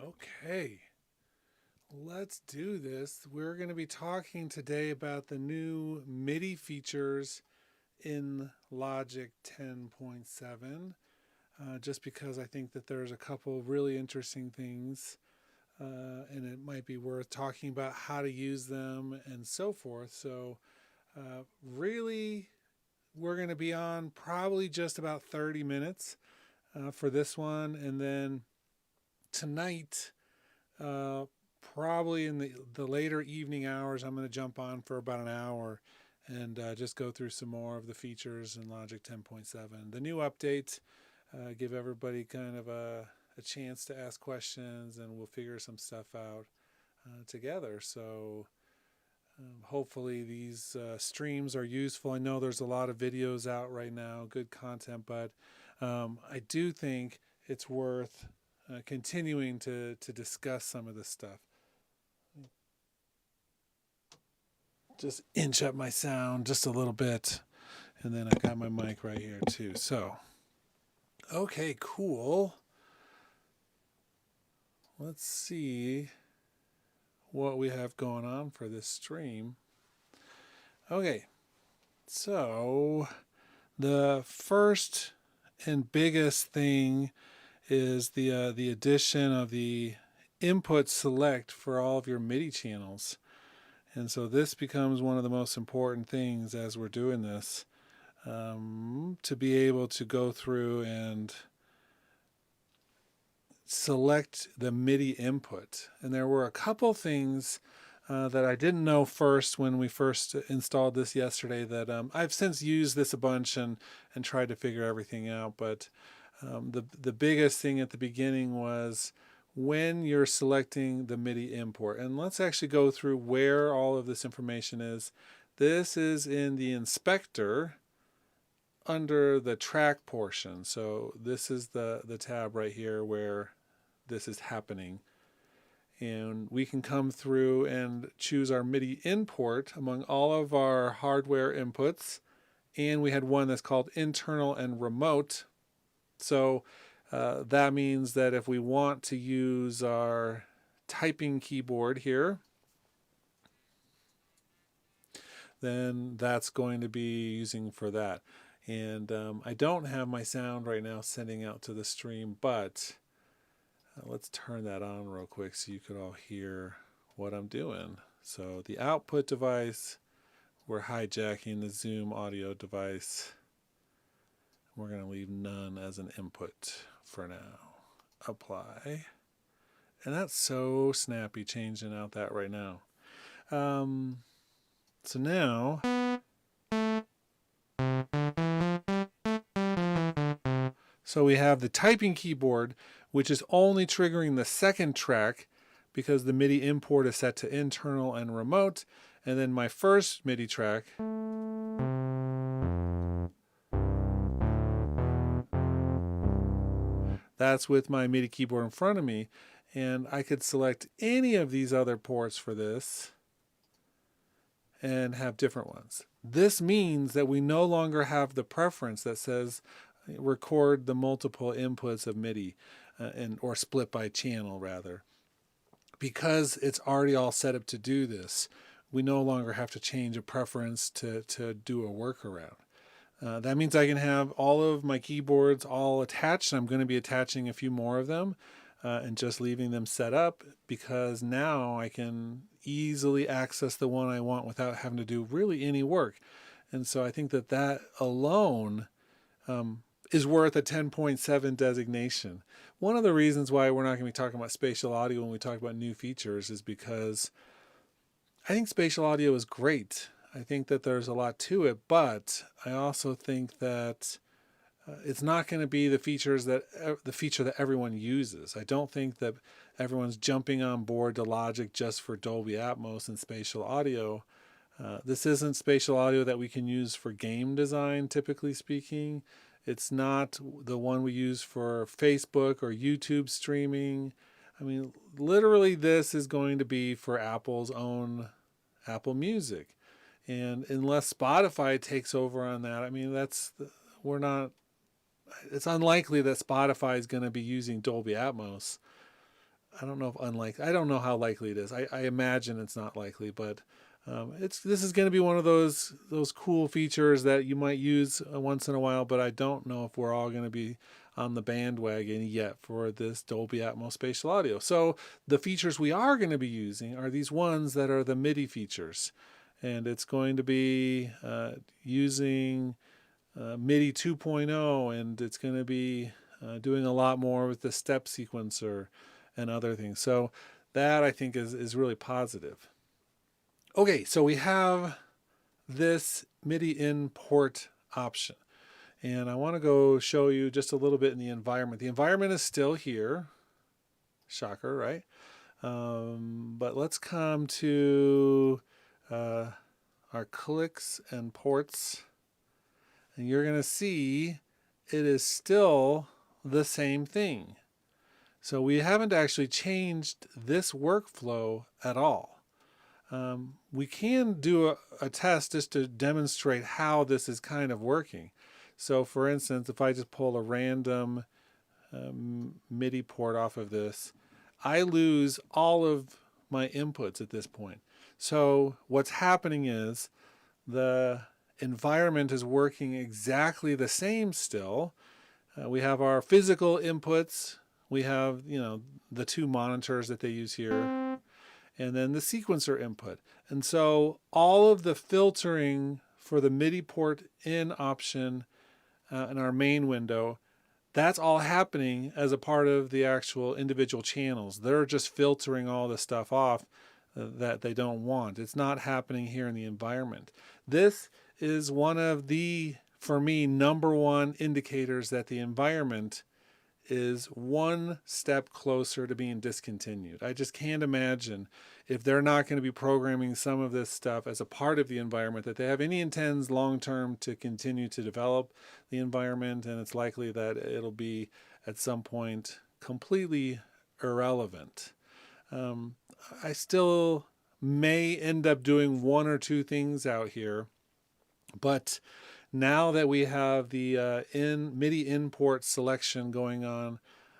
Okay, let's do this. We're going to be talking today about the new MIDI features in Logic 10.7, just because I think that there's a couple really interesting things, and it might be worth talking about how to use them and so forth. Really, we're going to be on probably just about 30 minutes for this one, and then tonight, uh, probably in the later evening hours, I'm going to jump on for about an hour and just go through some more of the features in Logic 10.7. The new updates give everybody kind of a chance to ask questions, and we'll figure some stuff out together. Hopefully these streams are useful. I know there's a lot of videos out right now, good content, but I do think it's worth continuing to discuss some of this stuff. Just inch up my sound just a little bit, and then I've got my mic right here too. Okay, cool. Let's see what we have going on for this stream. Okay, so the first and biggest thing is the addition of the input select for all of your MIDI channels. And so this becomes one of the most important things as we're doing this, to be able to go through and select the MIDI input. And there were a couple things that I didn't know first when we first installed this yesterday that I've since used this a bunch and tried to figure everything out. But the biggest thing at the beginning was when you're selecting the MIDI import. And let's actually go through where all of this information is. This is in the inspector under the track portion. So this is the tab right here where this is happening. And we can come through and choose our MIDI import among all of our hardware inputs. And we had one that's called internal and remote. So that means that if we want to use our typing keyboard here, then that's going to be using for that. And I don't have my sound right now sending out to the stream, but let's turn that on real quick so you could all hear what I'm doing. So the output device, we're hijacking the Zoom audio device. We're going to leave none as an input for now. Apply. And that's so snappy changing out that right now. So now, so we have the typing keyboard, which is only triggering the second track because the MIDI import is set to internal and remote. And then my first MIDI track, that's with my MIDI keyboard in front of me. And I could select any of these other ports for this and have different ones. This means that we no longer have the preference that says record the multiple inputs of MIDI or split by channel rather. Because it's already all set up to do this, we no longer have to change a preference to do a workaround. That means I can have all of my keyboards all attached. I'm going to be attaching a few more of them and just leaving them set up because now I can easily access the one I want without having to do really any work. And so I think that alone is worth a 10.7 designation. One of the reasons why we're not going to be talking about spatial audio when we talk about new features is because I think spatial audio is great. I think that there's a lot to it, but I also think that it's not going to be the feature that everyone uses. I don't think that everyone's jumping on board to Logic just for Dolby Atmos and spatial audio. This isn't spatial audio that we can use for game design, typically speaking. It's not the one we use for Facebook or YouTube streaming. I mean, literally this is going to be for Apple's own Apple Music. And unless Spotify takes over on that, I mean, it's unlikely that Spotify is going to be using Dolby Atmos. I don't know if unlikely. I don't know how likely it is. I imagine it's not likely, but this is going to be one of those cool features that you might use once in a while. But I don't know if we're all going to be on the bandwagon yet for this Dolby Atmos spatial audio. So the features we are going to be using are these ones that are the MIDI features, and it's going to be using MIDI 2.0, and it's going to be doing a lot more with the step sequencer and other things. So that I think is really positive. Okay, so we have this MIDI import option. And I want to go show you just a little bit in the environment. The environment is still here. Shocker, right? But let's come to our clicks and ports. And you're going to see it is still the same thing. So we haven't actually changed this workflow at all. We can do a test just to demonstrate how this is kind of working. So for instance, if I just pull a random MIDI port off of this, I lose all of my inputs at this point. So what's happening is the environment is working exactly the same still. We have our physical inputs. We have, the two monitors that they use here, and then the sequencer input. And so all of the filtering for the MIDI port in option in our main window, that's all happening as a part of the actual individual channels. They're just filtering all the stuff off that they don't want. It's not happening here in the environment. This is one of the, for me, #1 indicators that the environment is one step closer to being discontinued. I just can't imagine, if they're not going to be programming some of this stuff as a part of the environment, that they have any intents long-term to continue to develop the environment, and it's likely that it'll be at some point completely irrelevant. I still may end up doing one or two things out here, but now that we have the MIDI import selection going on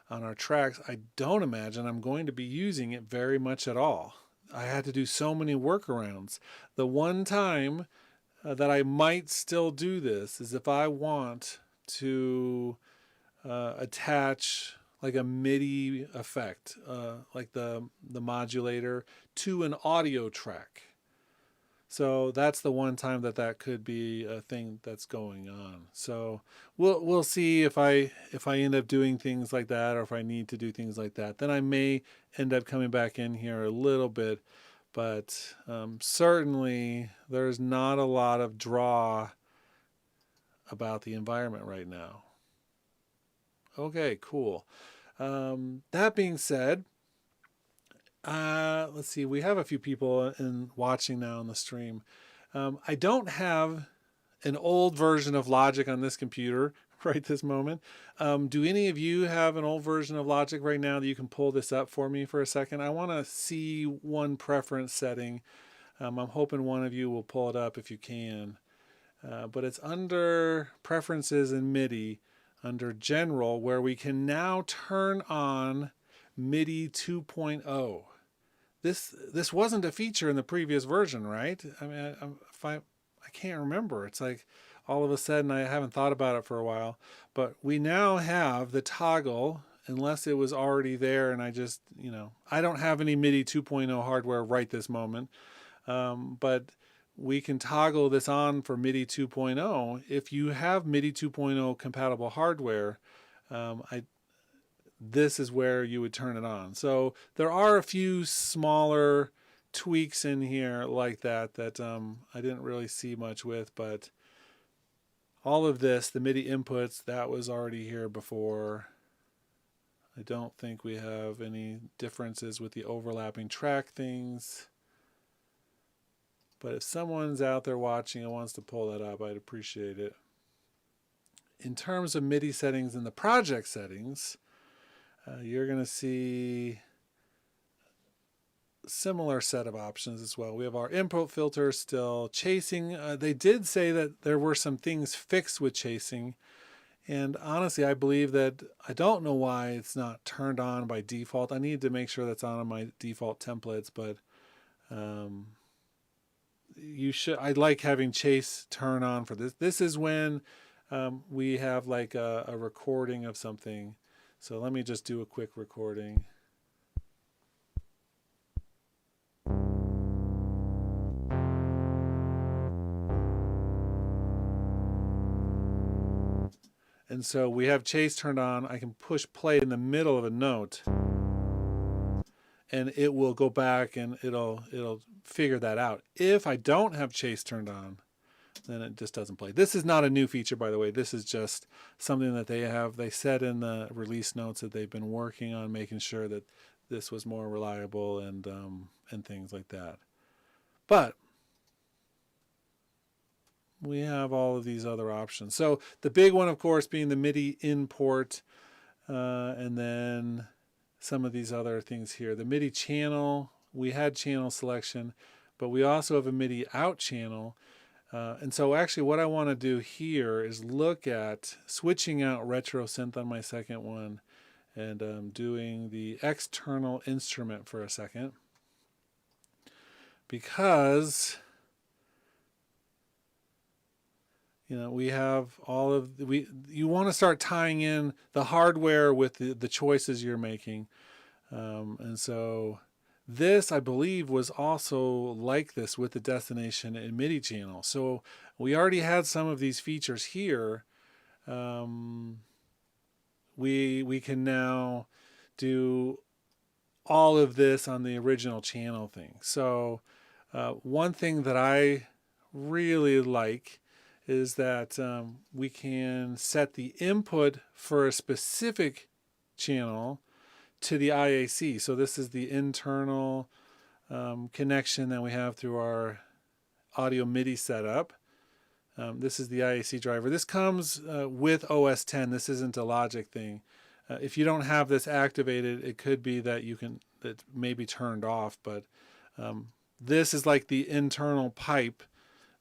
our tracks, I don't imagine I'm going to be using it very much at all. I had to do so many workarounds. The one time that I might still do this is if I want to attach like a MIDI effect, like the modulator, to an audio track. So that's the one time that could be a thing that's going on. So we'll see if I end up doing things like that, or if I need to do things like that. Then I may end up coming back in here a little bit, but certainly there's not a lot of draw about the environment right now. Okay, cool. That being said, let's see, we have a few people watching now on the stream. I don't have an old version of Logic on this computer right this moment. Do any of you have an old version of Logic right now that you can pull this up for me for a second? I want to see one preference setting. I'm hoping one of you will pull it up if you can. But it's under Preferences in MIDI, under General, where we can now turn on MIDI 2.0. This wasn't a feature in the previous version, right? I mean, I can't remember. It's like all of a sudden I haven't thought about it for a while. But we now have the toggle, unless it was already there and I just, I don't have any MIDI 2.0 hardware right this moment. But we can toggle this on for MIDI 2.0. If you have MIDI 2.0 compatible hardware, this is where you would turn it on. So there are a few smaller tweaks in here like that I didn't really see much with, but all of this, the MIDI inputs, that was already here before. I don't think we have any differences with the overlapping track things. But if someone's out there watching and wants to pull that up, I'd appreciate it. In terms of MIDI settings in the project settings, you're going to see a similar set of options as well. We have our input filter still. Chasing, they did say that there were some things fixed with chasing, And honestly, I believe that I don't know why it's not turned on by default. I need to make sure that's on my default templates, but you should. I like having chase turn on for this. This is when we have like a recording of something. So let me just do a quick recording. And so we have chase turned on. I can push play in the middle of a note, and it will go back and it'll figure that out. If I don't have chase turned on, then it just doesn't play. This is not a new feature, by the way. This is just something that they said in the release notes that they've been working on making sure that this was more reliable and things like that. But we have all of these other options. So the big one, of course, being the MIDI import, and then some of these other things here. The MIDI channel, we had channel selection, but we also have a MIDI out channel. And so actually what I want to do here is look at switching out retro synth on my second one and doing the external instrument for a second, because we have all of you want to start tying in the hardware with the choices you're making. And so this, I believe, was also like this with the destination and MIDI channel. So we already had some of these features here. We can now do all of this on the original channel thing. So one thing that I really like is that we can set the input for a specific channel to the IAC. So this is the internal connection that we have through our audio MIDI setup. This is the IAC driver. This comes with OS 10. This isn't a Logic thing. If you don't have this activated, it could be that it may be turned off, but this is like the internal pipe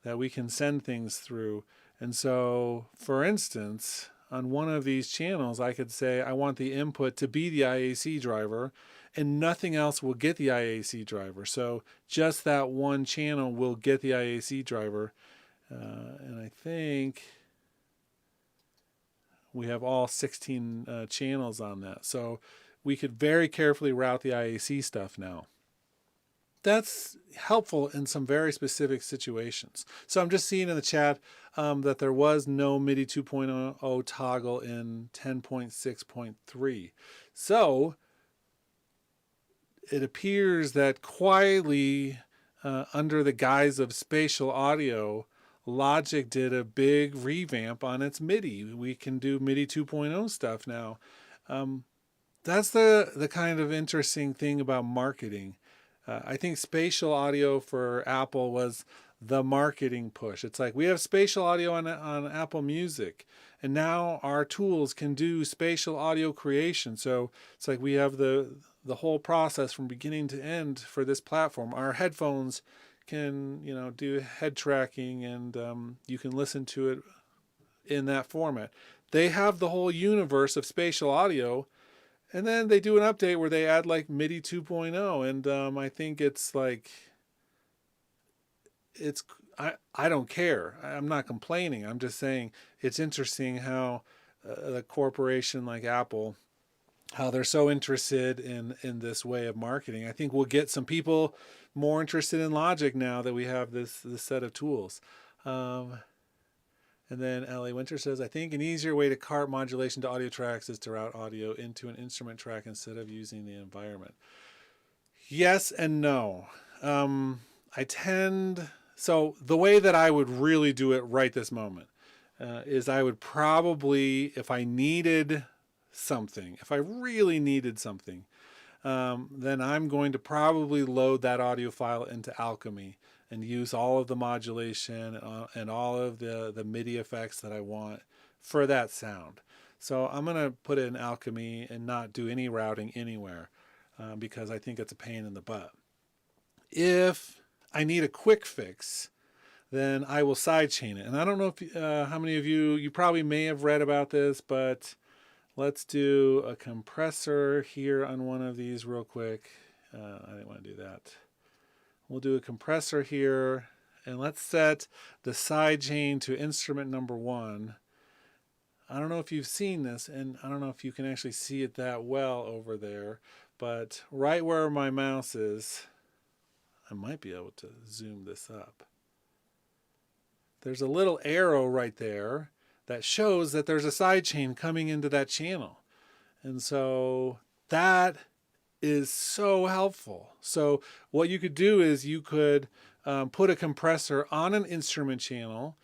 that we can send things through. And so, for instance, on one of these channels, I could say I want the input to be the IAC driver, and nothing else will get the IAC driver. So just that one channel will get the IAC driver. And I think we have all 16 channels on that. So we could very carefully route the IAC stuff now. That's helpful in some very specific situations. So I'm just seeing in the chat that there was no MIDI 2.0 toggle in 10.6.3. So it appears that quietly, under the guise of spatial audio, Logic did a big revamp on its MIDI. We can do MIDI 2.0 stuff now. That's the kind of interesting thing about marketing. I think spatial audio for Apple was the marketing push. It's like we have spatial audio on Apple Music, and now our tools can do spatial audio creation. So it's like we have the whole process from beginning to end for this platform. Our headphones can do head tracking, and you can listen to it in that format. They have the whole universe of spatial audio. And then they do an update where they add like MIDI 2.0, and I think it's like, I don't care. I'm not complaining. I'm just saying it's interesting how a corporation like Apple, how they're so interested in this way of marketing. I think we'll get some people more interested in Logic now that we have this set of tools. And then L.A. Winter says, I think an easier way to cart modulation to audio tracks is to route audio into an instrument track instead of using the environment. Yes and no. So the way that I would really do it right this moment is I would probably, if I needed something, if I really needed something, then I'm going to probably load that audio file into Alchemy and use all of the modulation and all of the MIDI effects that I want for that sound. So I'm going to put it in Alchemy and not do any routing anywhere because I think it's a pain in the butt. If I need a quick fix, then I will sidechain it. And I don't know if how many of you probably may have read about this, but let's do a compressor here on one of these real quick. I didn't want to do that. We'll do a compressor here, and let's set the sidechain to instrument number 1. I don't know if you've seen this, and I don't know if you can actually see it that well over there, but right where my mouse is, I might be able to zoom this up. There's a little arrow right there that shows that there's a sidechain coming into that channel. And so that is so helpful. So what you could do is you could put a compressor on an instrument channel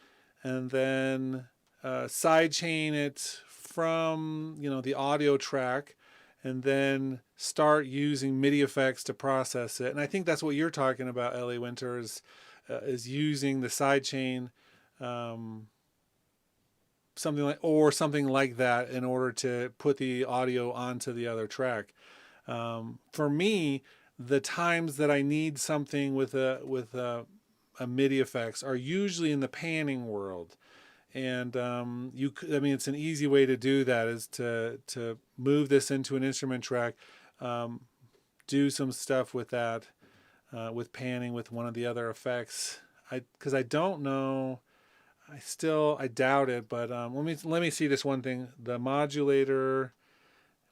and then sidechain it from the audio track, and then start using MIDI effects to process it. And I think that's what you're talking about, Ellie Winter, is using the sidechain, something like that, in order to put the audio onto the other track. For me, the times that I need something with a MIDI effects are usually in the panning world. And it's an easy way to do that is to move this into an instrument track, do some stuff with that, with panning with one of the other effects. Because I don't know, I doubt it, but let me see this one thing. The modulator,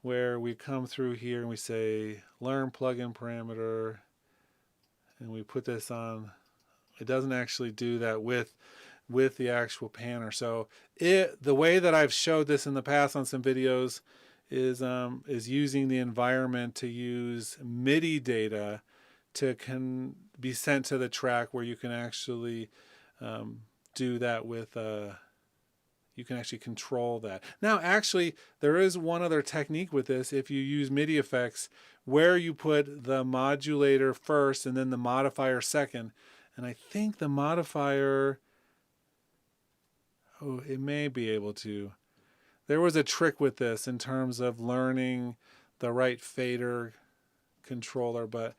where we come through here and we say learn plugin parameter, and we put this on. It doesn't actually do that with the actual panner. So the way that I've showed this in the past on some videos is using the environment to use MIDI data to be sent to the track, where you can actually do that with you can actually control that. Now, actually, there is one other technique with this. If you use MIDI effects, where you put the modulator first and then the modifier second, and I think the modifier, it may be able to. There was a trick with this in terms of learning the right fader controller, but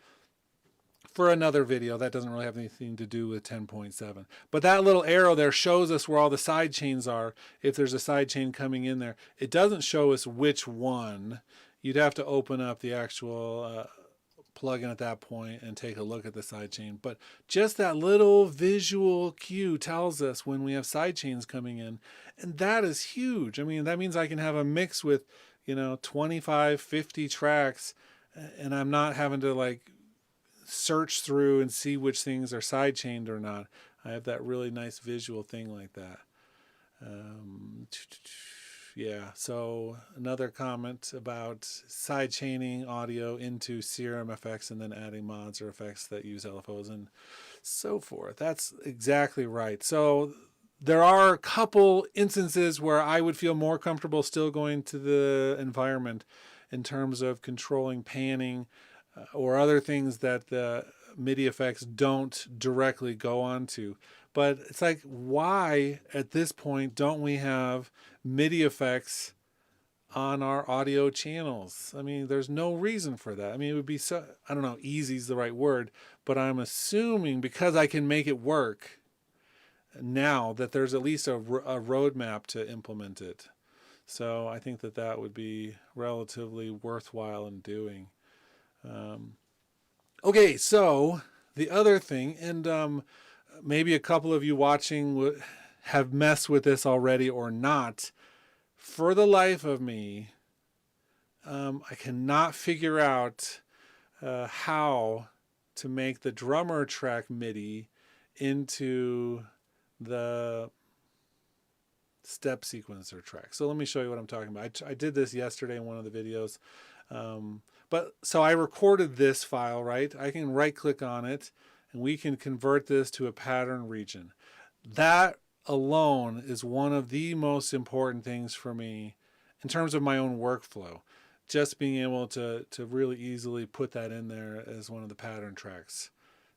for another video, that doesn't really have anything to do with 10.7. But that little arrow there shows us where all the side chains are, if there's a side chain coming in there. It doesn't show us which one. You'd have to open up the actual plugin at that point and take a look at the sidechain. But just that little visual cue tells us when we have sidechains coming in, and that is huge. I mean, that means I can have a mix with 25, 50 tracks, and I'm not having to search through and see which things are sidechained or not. I have that really nice visual thing like that. Yeah, so another comment about sidechaining audio into CRM effects and then adding mods or effects that use LFOs and so forth. That's exactly right. So there are a couple instances where I would feel more comfortable still going to the environment in terms of controlling panning or other things that the MIDI effects don't directly go onto. But it's like, why at this point don't we have MIDI effects on our audio channels? I mean, there's no reason for that. I mean, it would be so, I don't know, easy is the right word, but I'm assuming because I can make it work now that there's at least a roadmap to implement it. So I think that would be relatively worthwhile in doing. Okay, so the other thing, and maybe a couple of you watching have messed with this already or not. For the life of me, I cannot figure out how to make the drummer track MIDI into the step sequencer track. So let me show you what I'm talking about. I did this yesterday in one of the videos. So I recorded this file, right? I can right click on it and we can convert this to a pattern region. That alone is one of the most important things for me in terms of my own workflow. Just being able to really easily put that in there as one of the pattern tracks.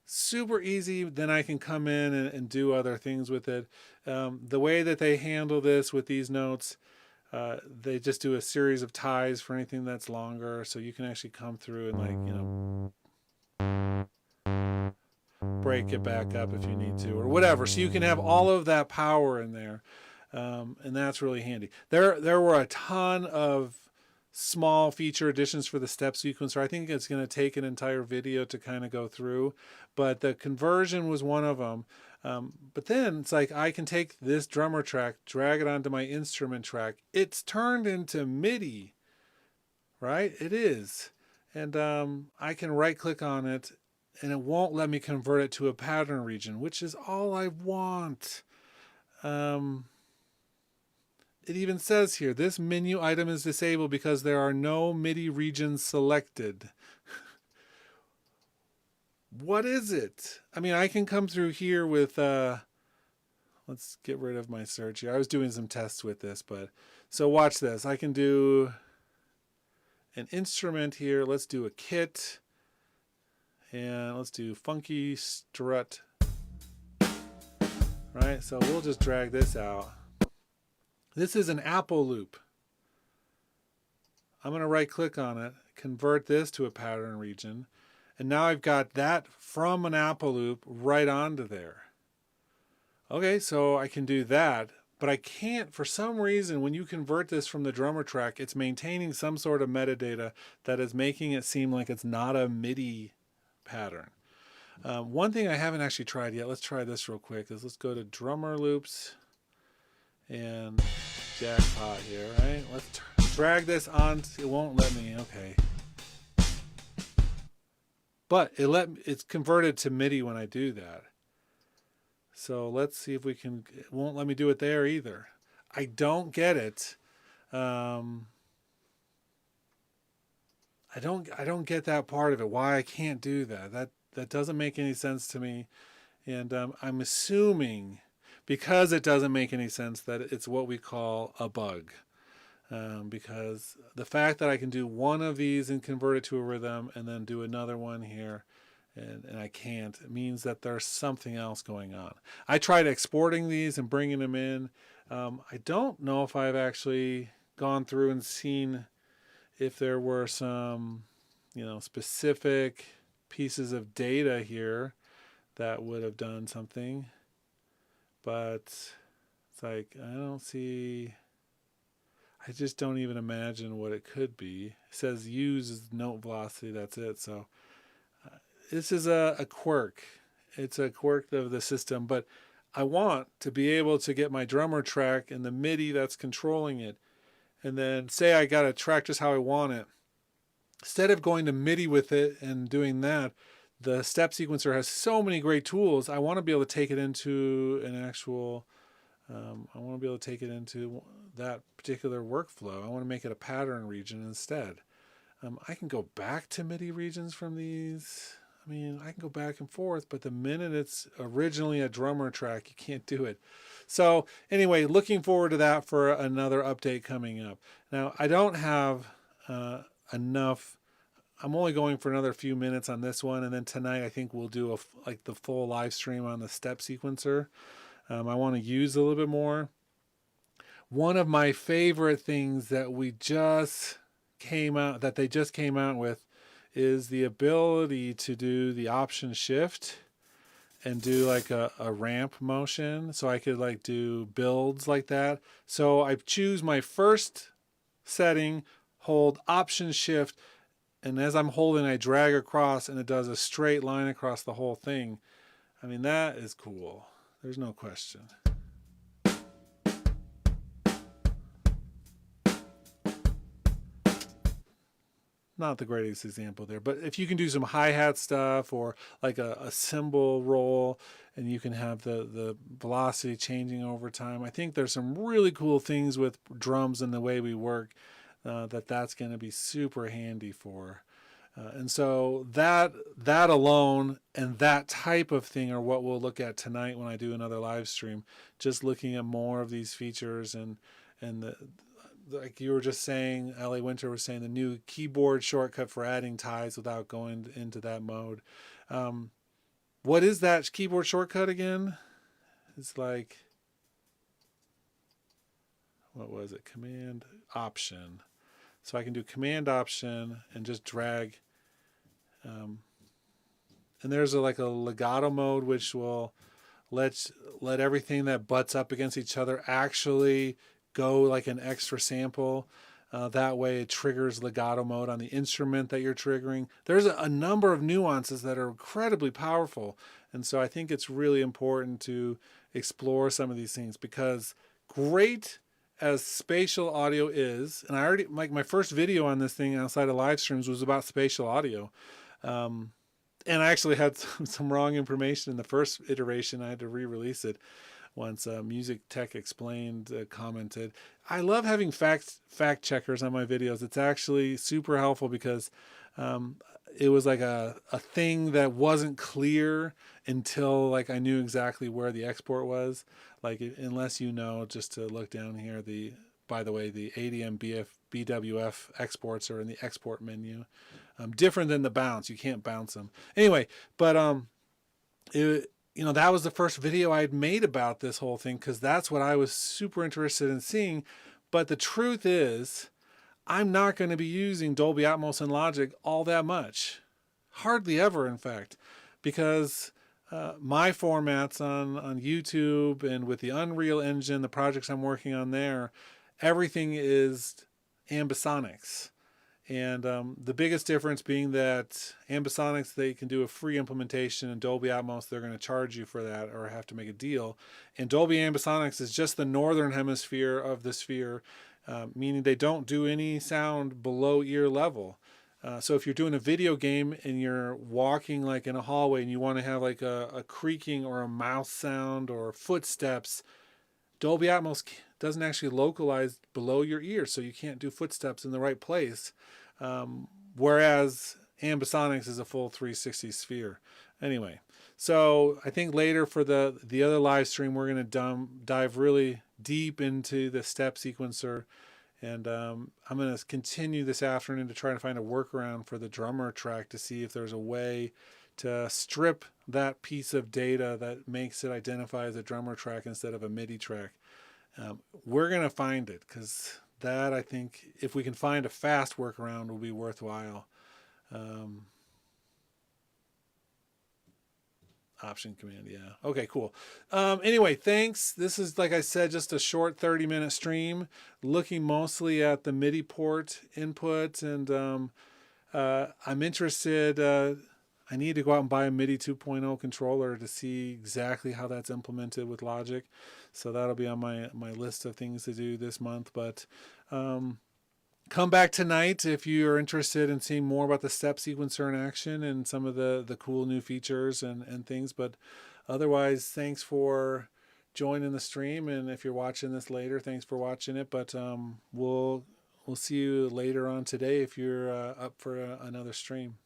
Super easy. Then I can come in and do other things with it. The way that they handle this with these notes, they just do a series of ties for anything that's longer, so you can actually come through and break it back up if you need to, or whatever. So you can have all of that power in there, and that's really handy. There were a ton of small feature additions for the step sequencer. I think it's going to take an entire video to kind of go through, but the conversion was one of them. But then it's like I can take this drummer track, drag it onto my instrument track. It's turned into MIDI, right? It is. And I can right click on it and it won't let me convert it to a pattern region, which is all I want. It even says here, this menu item is disabled because there are no MIDI regions selected. What is it? I mean, I can come through here with, let's get rid of my search here. I was doing some tests with this, but, so watch this. I can do an instrument here. Let's do a kit. And let's do funky strut. Right, so we'll just drag this out. This is an Apple loop. I'm going to right click on it, convert this to a pattern region, and now I've got that from an Apple loop right onto there. Okay, so I can do that, but I can't, for some reason, when you convert this from the drummer track, it's maintaining some sort of metadata that is making it seem like it's not a MIDI pattern. One thing I haven't actually tried yet, let's try this real quick, is let's go to drummer loops and jackpot here, right? Let's drag this on. It won't let me. Okay, but it's converted to MIDI when I do that. So let's see if we can. It won't let me do it there either. I don't get it. I don't get that part of it. Why I can't do that? That doesn't make any sense to me. And I'm assuming, because it doesn't make any sense, that it's what we call a bug. Because the fact that I can do one of these and convert it to a rhythm and then do another one here and I can't, it means that there's something else going on. I tried exporting these and bringing them in. I don't know if I've actually gone through and seen if there were some, specific pieces of data here that would have done something. But it's like, I don't see, I just don't even imagine what it could be. It says use note velocity, that's it. So this is a quirk. It's a quirk of the system, but I want to be able to get my drummer track and the MIDI that's controlling it. And then say I got a track just how I want it. Instead of going to MIDI with it and doing that, the step sequencer has so many great tools. I want to be able to take it into an actual, I want to be able to take it into that particular workflow. I want to make it a pattern region instead. I can go back to MIDI regions from these. I mean, I can go back and forth, but the minute it's originally a drummer track, you can't do it. So anyway, looking forward to that for another update coming up. Now, I don't have enough. I'm only going for another few minutes on this one, and then tonight I think we'll do like the full live stream on the step sequencer. I want to use a little bit more. One of my favorite things that they just came out with is the ability to do the option shift and do like a ramp motion. So I could like do builds like that. So I choose my first setting, hold option shift, and as I'm holding, I drag across and it does a straight line across the whole thing. I mean, that is cool. There's no question. Not the greatest example there, but if you can do some hi-hat stuff or like a cymbal roll and you can have the velocity changing over time, I think there's some really cool things with drums and the way we work that's going to be super handy for. And so that alone and that type of thing are what we'll look at tonight when I do another live stream, just looking at more of these features and like you were just saying, Ellie Winter was saying, the new keyboard shortcut for adding ties without going into that mode. What is that keyboard shortcut again? It's like, what was it? Command Option. So I can do Command Option and just drag and there's like a legato mode, which will let everything that butts up against each other actually go like an extra sample. That way it triggers legato mode on the instrument that you're triggering. There's a number of nuances that are incredibly powerful. And so I think it's really important to explore some of these things, because great as spatial audio is, and I already, like, my first video on this thing outside of live streams was about spatial audio. And I actually had some wrong information in the first iteration. I had to re-release it once Music Tech Explained commented. I love having fact checkers on my videos. It's actually super helpful, because it was like a thing that wasn't clear until like I knew exactly where the export was. Like, unless you know, just to look down here, by the way, the ADM BWF exports are in the export menu. Different than the bounce. You can't bounce them. Anyway, but that was the first video I had made about this whole thing, because that's what I was super interested in seeing. But the truth is, I'm not going to be using Dolby Atmos and Logic all that much. Hardly ever, in fact, because my formats on YouTube and with the Unreal Engine, the projects I'm working on there, everything is ambisonics. And the biggest difference being that ambisonics, they can do a free implementation, and Dolby Atmos, they're going to charge you for that or have to make a deal. And Dolby Ambisonics is just the northern hemisphere of the sphere, meaning they don't do any sound below ear level. So if you're doing a video game and you're walking like in a hallway and you want to have like a creaking or a mouse sound or footsteps, Dolby Atmos doesn't actually localize below your ear, so you can't do footsteps in the right place. Whereas ambisonics is a full 360 sphere. Anyway, so I think later for the other live stream, we're going to dive really deep into the step sequencer. And I'm going to continue this afternoon to try to find a workaround for the drummer track to see if there's a way to strip that piece of data that makes it identify as a drummer track instead of a MIDI track. We're going to find it, because that, I think, if we can find a fast workaround, will be worthwhile. Option command, yeah. Okay, cool. Anyway, thanks. This is, like I said, just a short 30-minute stream looking mostly at the MIDI port input, and I'm interested. I need to go out and buy a MIDI 2.0 controller to see exactly how that's implemented with Logic. So that'll be on my list of things to do this month. But come back tonight if you're interested in seeing more about the step sequencer in action and some of the cool new features and things. But otherwise, thanks for joining the stream. And if you're watching this later, thanks for watching it. But we'll see you later on today if you're up for another stream.